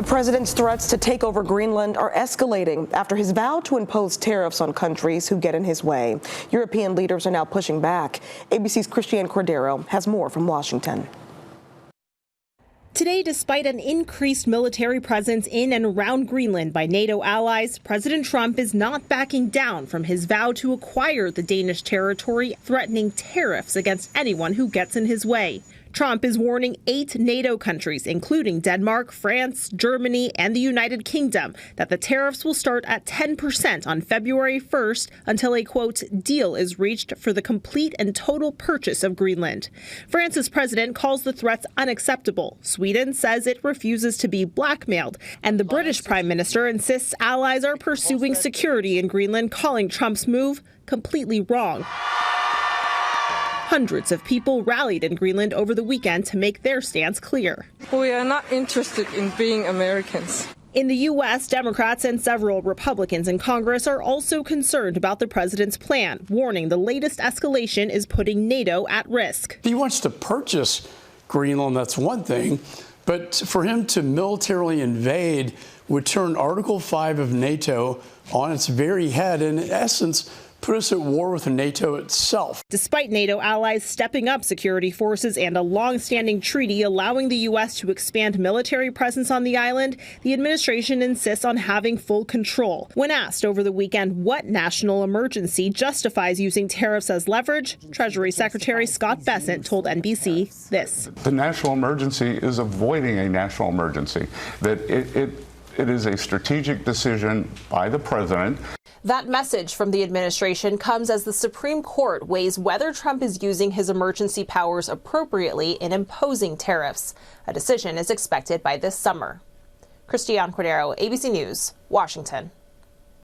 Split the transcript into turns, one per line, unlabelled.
president's threats to take over Greenland are escalating after his vow to impose tariffs on countries who get in his way. European leaders are now pushing back. ABC's Christiane Cordero has more from Washington.
Today, despite an increased military presence in and around Greenland by NATO allies, President Trump is not backing down from his vow to acquire the Danish territory, threatening tariffs against anyone who gets in his way. Trump is warning 8 NATO countries, including Denmark, France, Germany, and the United Kingdom, that the tariffs will start at 10% on February 1st until a, quote, deal is reached for the complete and total purchase of Greenland. France's president calls the threats unacceptable. Sweden says it refuses to be blackmailed. And the British prime minister insists allies are pursuing security in Greenland, calling Trump's move completely wrong. Hundreds of people rallied in Greenland over the weekend to make their stance clear.
We are not interested in being Americans.
In the U.S., Democrats and several Republicans in Congress are also concerned about the president's plan, warning the latest escalation is putting NATO at risk.
He wants to purchase Greenland, that's one thing, but for him to militarily invade would turn Article 5 of NATO on its very head and, in essence, put us at war with NATO itself.
Despite NATO allies stepping up security forces and a long-standing treaty allowing the U.S. to expand military presence on the island, the administration insists on having full control. When asked over the weekend what national emergency justifies using tariffs as leverage, Treasury Secretary Scott Bessent told NBC this.
The national emergency is avoiding a national emergency, that it is a strategic decision by the president.
That message from the administration comes as the Supreme Court weighs whether Trump is using his emergency powers appropriately in imposing tariffs. A decision is expected by this summer. Christiane Cordero, ABC News, Washington.